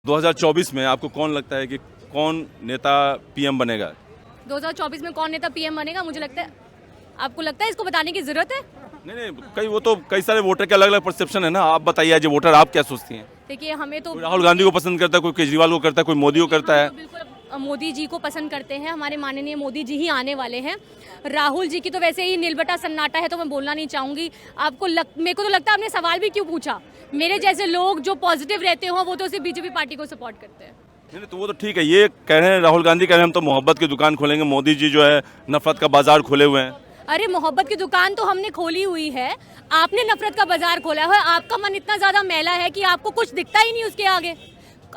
2024 में आपको कौन लगता है कि कौन नेता पीएम बनेगा? 2024 में कौन नेता पीएम बनेगा, मुझे लगता है, आपको लगता है इसको बताने की जरूरत है? नहीं, वो तो कई सारे वोटर के अलग अलग परसेप्शन है ना। आप बताइए एज ए वोटर आप क्या सोचती हैं? देखिए, हमें तो कोई राहुल गांधी को पसंद करता है, कोई केजरीवाल को करता है, कोई मोदी को करता है। बिल्कुल मोदी जी को पसंद करते हैं, हमारे माननीय मोदी जी ही आने वाले हैं। राहुल जी की तो वैसे ही नीलबटा सन्नाटा है, तो मैं बोलना नहीं चाहूँगी। मेरे को तो लगता है आपने सवाल भी क्यों पूछा। मेरे जैसे लोग जो पॉजिटिव रहते हो वो तो सिर्फ बीजेपी पार्टी को सपोर्ट करते हैं। नहीं तो वो तो ठीक है, ये कह रहे हैं राहुल गांधी कह रहे हैं हम तो मोहब्बत की दुकान खोलेंगे, मोदी जी जो है नफरत का बाजार खोले हुए हैं। अरे मोहब्बत की दुकान तो हमने खोली हुई है, आपने नफरत का बाजार खोला है। आपका मन इतना ज्यादा मैला है कि आपको कुछ दिखता ही नहीं उसके आगे।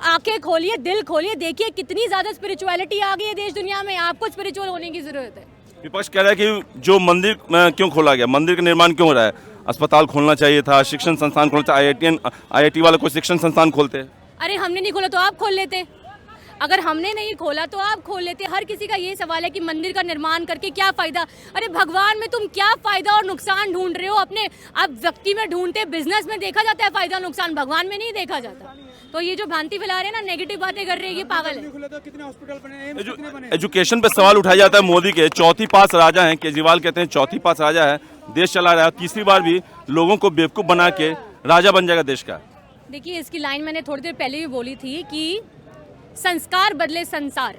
आंखें खोलिए, दिल खोलिए, देखिए कितनी ज्यादा स्पिरिचुअलिटी आ गई है देश दुनिया में। आपको स्पिरिचुअल होने की जरूरत है। विपक्ष कह रहा है कि जो मंदिर क्यों खोला गया, मंदिर का निर्माण क्यों हो रहा है? अस्पताल खोलना चाहिए था, शिक्षण संस्थान खोलना चाहिए। IIT वाले कोई शिक्षण संस्थान खोलते। अरे हमने नहीं खोला तो आप खोल लेते, अगर हमने नहीं खोला तो आप खोल लेते। हर किसी का ये सवाल है कि मंदिर का निर्माण करके क्या फायदा। अरे भगवान में तुम क्या फायदा और नुकसान ढूंढ रहे हो? अपने आप व्यक्ति में ढूंढते, बिजनेस में देखा जाता है फायदा नुकसान, भगवान में नहीं देखा जाता। तो ये जो भ्रांति फैला रहे हैं ना, नेगेटिव बातें कर रहे हैं, ये पागल है। एजुकेशन पे सवाल उठाया जाता है मोदी के। चौथी पास राजा हैं, केजरीवाल कहते हैं चौथी पास राजा है, देश चला रहा है। तीसरी बार भी लोगों को बेवकूफ बना के राजा बन जाएगा देश का। देखिए, इसकी लाइन मैंने थोड़ी देर पहले भी बोली थी कि संस्कार बदले संसार।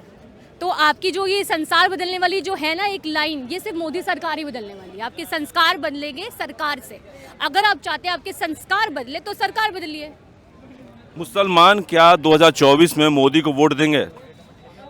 तो आपकी जो ये संसार बदलने वाली जो है ना एक लाइन, ये सिर्फ मोदी सरकार ही बदलने वाली है। आपके संस्कार बदलेंगे सरकार से। अगर आप चाहते हैं आपके संस्कार बदले तो सरकार बदलिए। मुसलमान क्या 2024 में मोदी को वोट देंगे?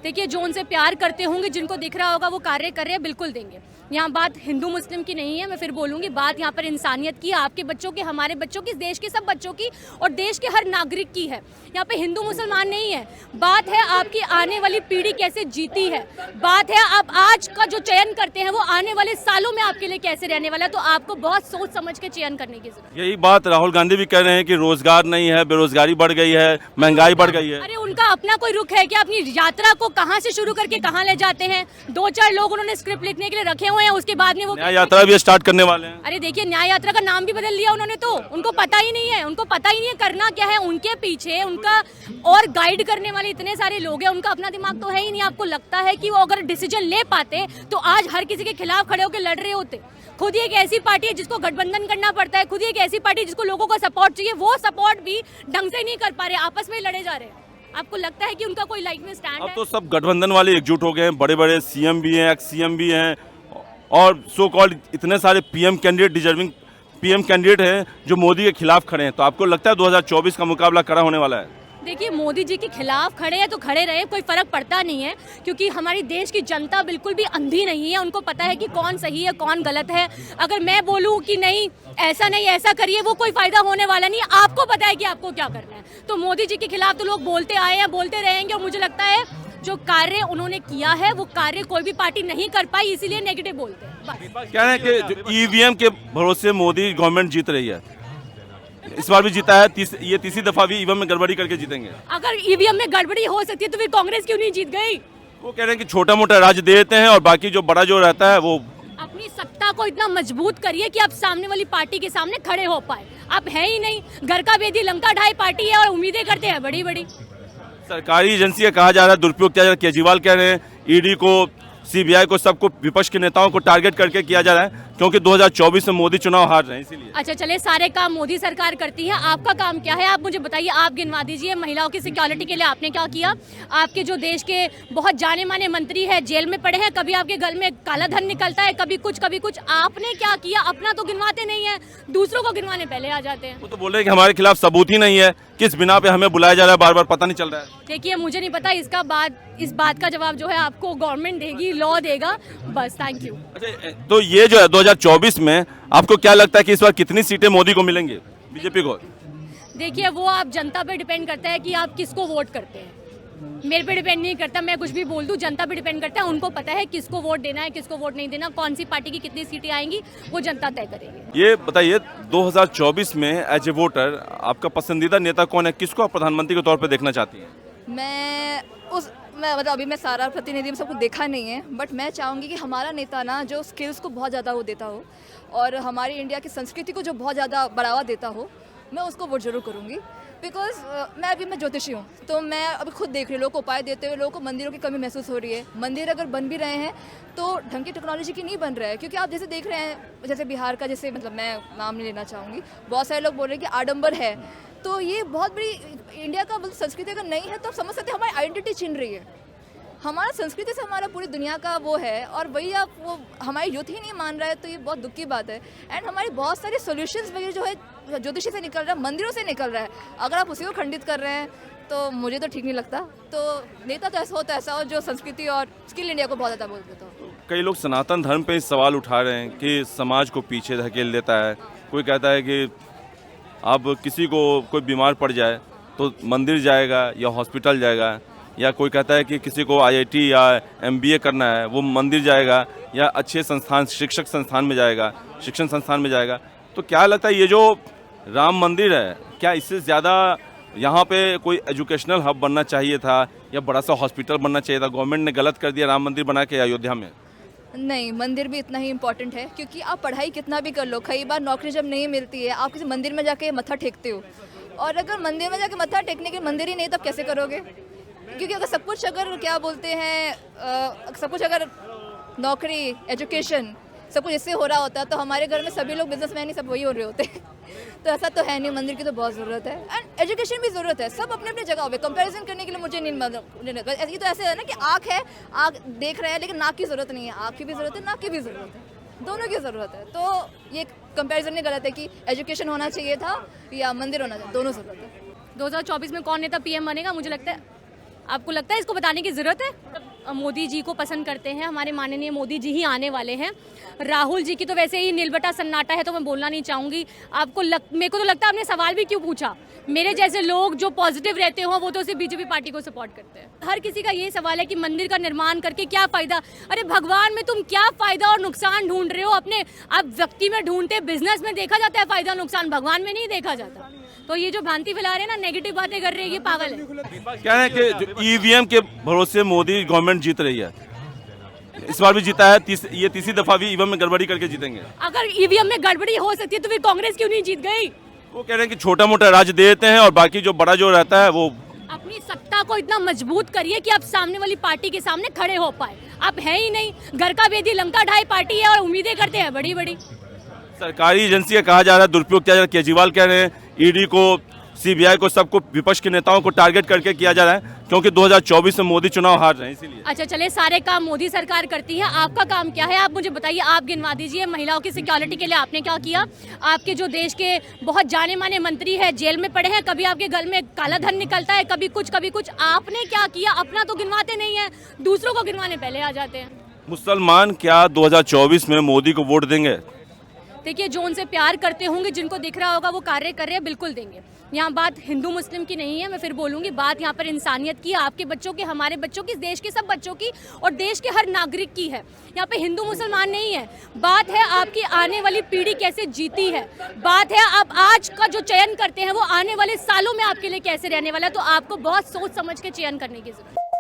देखिए, जो उनसे प्यार करते होंगे, जिनको दिख रहा होगा वो कार्य कर रहे हैं, बिल्कुल देंगे। यहाँ बात हिंदू मुस्लिम की नहीं है, मैं फिर बोलूँगी, बात यहाँ पर इंसानियत की, आपके बच्चों की, हमारे बच्चों की, देश के सब बच्चों की और देश के हर नागरिक की है। यहाँ पे हिंदू मुसलमान नहीं है, बात है आपकी आने वाली पीढ़ी कैसे जीती है। बात है आप आज का जो चयन करते हैं वो आने वाले सालों में आपके लिए कैसे रहने वाला है। तो आपको बहुत सोच समझ के चयन करने की जरूरत है। यही बात राहुल गांधी भी कह रहे हैं कि रोजगार नहीं है, बेरोजगारी बढ़ गई है, महंगाई बढ़ गई है। अरे उनका अपना कोई रुख है क्या? अपनी यात्रा को कहाँ से शुरू करके कहाँ ले जाते हैं? 2-4 लोग उन्होंने स्क्रिप्ट लिखने के लिए रखे हुए हैं, उसके बाद में वो न्याय यात्रा भी स्टार्ट करने वाले हैं। अरे देखिए, न्याय यात्रा का नाम भी बदल लिया उन्होंने, तो उनको पता ही नहीं है, उनको पता ही नहीं है करना क्या है। उनके पीछे उनका और गाइड करने वाले इतने सारे लोग हैं, उनका अपना दिमाग तो है ही नहीं। आपको लगता है कि वो अगर डिसीजन ले पाते तो आज हर किसी के खिलाफ खड़े होकर लड़ रहे होते? खुद ही एक ऐसी पार्टी है जिसको गठबंधन करना पड़ता है, खुद ही एक ऐसी पार्टी जिसको लोगों का सपोर्ट चाहिए, वो सपोर्ट भी ढंग से नहीं कर पा रहे, आपस में लड़े जा रहे हैं। आपको लगता है कि उनका कोई लाइफ में स्टैंड है? अब तो सब गठबंधन वाले एकजुट हो गए हैं, बड़े बड़े CM भी हैं, एक्स CM भी हैं, और सो कॉल्ड इतने सारे PM candidate, deserving PM candidate हैं जो मोदी के खिलाफ खड़े हैं। तो आपको लगता है 2024 का मुकाबला कड़ा होने वाला है? देखिए, मोदी जी के खिलाफ खड़े हैं तो खड़े रहे, कोई फर्क पड़ता नहीं है, क्योंकि हमारी देश की जनता बिल्कुल भी अंधी नहीं है। उनको पता है कि कौन सही है कौन गलत है। अगर मैं बोलूं कि नहीं ऐसा करिए, वो कोई फायदा होने वाला नहीं है। आपको पता है कि आपको क्या करना है। तो मोदी जी के खिलाफ तो लोग बोलते आए हैं, बोलते रहेंगे, और मुझे लगता है जो कार्य उन्होंने किया है वो कार्य कोई भी पार्टी नहीं कर पाई, इसीलिए नेगेटिव बोलते हैं। क्या है कि EVM के भरोसे मोदी गवर्नमेंट जीत रही है, इस बार भी जीता है, ये तीसरी दफा भी EVM में गड़बड़ी करके जीतेंगे। अगर EVM में गड़बड़ी हो सकती है तो फिर कांग्रेस क्यों नहीं जीत गई? वो कह रहे हैं कि छोटा मोटा राज्य दे देते हैं और बाकी जो बड़ा जो रहता है वो। अपनी सत्ता को इतना मजबूत करिए कि आप सामने वाली पार्टी के सामने खड़े हो पाए। आप है ही नहीं, घर का बेदी लंका ढाई पार्टी है और उम्मीदें करते हैं बड़ी बड़ी। सरकारी एजेंसी का कहा जा रहा है दुरुपयोग किया जा रहा है। केजरीवाल कह रहे हैं ED को, CBI को, सबको, विपक्ष के नेताओं को टारगेट करके किया जा रहा है क्योंकि 2024 में मोदी चुनाव हार रहे हैं इसीलिए। अच्छा चले, सारे काम मोदी सरकार करती है, आपका काम क्या है? आप मुझे बताइए, आप गिनवा दीजिए। महिलाओं की सिक्योरिटी के लिए आपने क्या किया? आपके जो देश के बहुत जाने माने मंत्री हैं जेल में पड़े हैं, कभी आपके घर में काला धन निकलता है, कभी कुछ कभी कुछ। आपने क्या किया? अपना तो गिनवाते नहीं है, दूसरों को गिनवाने पहले आ जाते हैं। वो तो बोल रहे हैं कि हमारे खिलाफ सबूत ही नहीं है, किस बिना पे हमें बुलाया जा रहा है बार बार, पता नहीं चल रहा है। देखिए, मुझे नहीं पता, इस बात का जवाब जो है आपको गवर्नमेंट देगी, लॉ देगा, बस। Thank you. अच्छा, तो ये जो है 2024 में आपको क्या लगता है कि इस बार कितनी सीटें मोदी को मिलेंगी, बीजेपी को? देखिए, वो आप जनता पे डिपेंड करता है कि आप किसको वोट करते हैं। मेरे पे डिपेंड नहीं करता, मैं कुछ भी बोल दूं, जनता पे डिपेंड करता है। उनको पता है किसको वोट देना है, किसको वोट नहीं देना, कौन सी पार्टी की कितनी सीटें आएंगी, वो जनता तय करेगी। ये बताइए 2024 में एज ए वोटर आपका पसंदीदा नेता कौन है, किसको आप प्रधानमंत्री के तौर पर देखना चाहती हैं? मैं मतलब अभी मैं सारा प्रतिनिधि में सबको देखा नहीं है, बट मैं चाहूँगी कि हमारा नेता ना जो स्किल्स को बहुत ज़्यादा वो देता हो और हमारी इंडिया की संस्कृति को जो बहुत ज़्यादा बढ़ावा देता हो, मैं उसको वोट जरूर करूँगी। बिकॉज मैं ज्योतिषी हूँ, तो मैं अभी खुद देख रही हूँ लोगों को उपाय देते हुए लोगों को मंदिरों की कमी महसूस हो रही है। मंदिर अगर बन भी रहे हैं तो ढंग की टेक्नोलॉजी की नहीं बन रहा है, क्योंकि आप जैसे देख रहे हैं जैसे बिहार का, जैसे मतलब मैं नाम नहीं लेना चाहूँगी, बहुत सारे लोग बोल रहे हैं कि आडंबर है, तो ये बहुत बड़ी इंडिया का मतलब संस्कृति अगर नहीं है तो आप समझ सकते हैं हमारी आइडेंटिटी छीन रही है। हमारा संस्कृति से हमारा पूरी दुनिया का वो है, और वही आप वो हमारी यूथ ही नहीं मान रहा है, तो ये बहुत दुख की बात है। एंड हमारी बहुत सारे सॉल्यूशंस वगैरह जो है ज्योतिषी से निकल रहा है, मंदिरों से निकल रहा है, अगर आप उसी को खंडित कर रहे हैं तो मुझे तो ठीक नहीं लगता। तो नेता तो ऐसा हो जो संस्कृति और स्किल इंडिया को बहुत ज़्यादा बोलते। तो कई लोग सनातन धर्म पे इस सवाल उठा रहे हैं कि समाज को पीछे धकेल देता है। कोई कहता है कि अब किसी को कोई बीमार पड़ जाए तो मंदिर जाएगा या हॉस्पिटल जाएगा, या कोई कहता है कि किसी को IIT या MBA करना है वो मंदिर जाएगा या अच्छे संस्थान शिक्षण संस्थान में जाएगा। तो क्या लगता है ये जो राम मंदिर है, क्या इससे ज़्यादा यहाँ पे कोई एजुकेशनल हब बनना चाहिए था या बड़ा सा हॉस्पिटल बनना चाहिए था? गवर्नमेंट ने गलत कर दिया राम मंदिर बना के अयोध्या में। नहीं, मंदिर भी इतना ही इम्पोर्टेंट है, क्योंकि आप पढ़ाई कितना भी कर लो, कई बार नौकरी जब नहीं मिलती है आप किसी मंदिर में जाके मत्था टेकते हो, और अगर मंदिर में जाके मत्था टेकने के मंदिर ही नहीं तो आप कैसे करोगे? क्योंकि अगर सब कुछ अगर क्या बोलते हैं सब कुछ अगर नौकरी एजुकेशन सब कुछ इससे हो रहा होता तो हमारे घर में सभी लोग बिजनेसमैन ही सब वही हो रहे होते तो ऐसा तो है नहीं, मंदिर की तो बहुत ज़रूरत है एंड एजुकेशन भी ज़रूरत है। सब अपने अपने जगह पे कंपैरिजन करने के लिए मुझे नहीं, ये तो ऐसे है ना कि आँख है, आँख देख रहे हैं लेकिन नाक की ज़रूरत नहीं है, आँख की भी ज़रूरत है, नाक की भी ज़रूरत है, दोनों की ज़रूरत है। तो ये कंपैरिजन नहीं गलत है कि एजुकेशन होना चाहिए था या मंदिर होना चाहिए, दोनों ज़रूरत है। 2024 में कौन नेता PM बनेगा, मुझे लगता है, आपको लगता है इसको बताने की ज़रूरत है? मोदी जी को पसंद करते हैं, हमारे माननीय मोदी जी ही आने वाले हैं। राहुल जी की तो वैसे ही नीलबटा सन्नाटा है, तो मैं बोलना नहीं चाहूँगी। मेरे को तो लगता है आपने सवाल भी क्यों पूछा? मेरे जैसे लोग जो पॉजिटिव रहते हो वो तो सिर्फ BJP पार्टी को सपोर्ट करते हैं। हर किसी का ये सवाल है कि मंदिर का निर्माण करके क्या फ़ायदा? अरे भगवान में तुम क्या फ़ायदा और नुकसान ढूंढ रहे हो? अपने आप व्यक्ति में ढूंढते, बिजनेस में देखा जाता है फ़ायदा नुकसान, भगवान में नहीं देखा जाता। तो ये जो भ्रांति फैला रहे हैं ना, नेगेटिव बातें कर रहे हैं, ये पागल है। क्या है कि जो EVM के भरोसे मोदी गवर्नमेंट जीत रही है, इस बार भी जीता है, ये तीसरी दफा भी EVM में गड़बड़ी करके जीतेंगे। अगर EVM में गड़बड़ी हो सकती है तो फिर कांग्रेस क्यों नहीं जीत गई? वो कह रहे हैं कि छोटा मोटा राज्य दे देते हैं और बाकी जो बड़ा जो रहता है वो। अपनी सत्ता को इतना मजबूत करिए कि आप सामने वाली पार्टी के सामने खड़े हो पाए। आप है ही नहीं, घर का बेदी लंका ढाई पार्टी है और उम्मीदें करते हैं बड़ी बड़ी। सरकारी एजेंसी का कहा जा रहा है दुरुपयोग किया जा रहा है। केजरीवाल कह रहे हैं ED को, CBI को, सबको, विपक्ष के नेताओं को टारगेट करके किया जा रहा है क्योंकि 2024 में मोदी चुनाव हार रहे हैं इसीलिए। अच्छा चले, सारे काम मोदी सरकार करती है, आपका काम क्या है? आप मुझे बताइए, आप गिनवा दीजिए। महिलाओं की सिक्योरिटी के लिए आपने क्या किया? आपके जो देश के बहुत जाने माने मंत्री हैं जेल में पड़े हैं, कभी आपके घर में काला धन निकलता है, कभी कुछ आपने क्या किया? अपना तो गिनवाते नहीं है, दूसरों को गिनवाने पहले आ जाते हैं। मुसलमान क्या 2024 में मोदी को वोट देंगे? देखिए, जो उनसे प्यार करते होंगे, जिनको दिख रहा होगा वो कार्य कर रहे हैं, बिल्कुल देंगे। यहाँ बात हिंदू मुस्लिम की नहीं है, मैं फिर बोलूँगी, बात यहाँ पर इंसानियत की, आपके बच्चों की, हमारे बच्चों की, देश के सब बच्चों की और देश के हर नागरिक की है। यहाँ पे हिंदू मुसलमान नहीं है, बात है आपकी आने वाली पीढ़ी कैसे जीती है, बात है आप आज का जो चयन करते हैं वो आने वाले सालों में आपके लिए कैसे रहने वाला है। तो आपको बहुत सोच समझ के चयन करने की जरूरत है।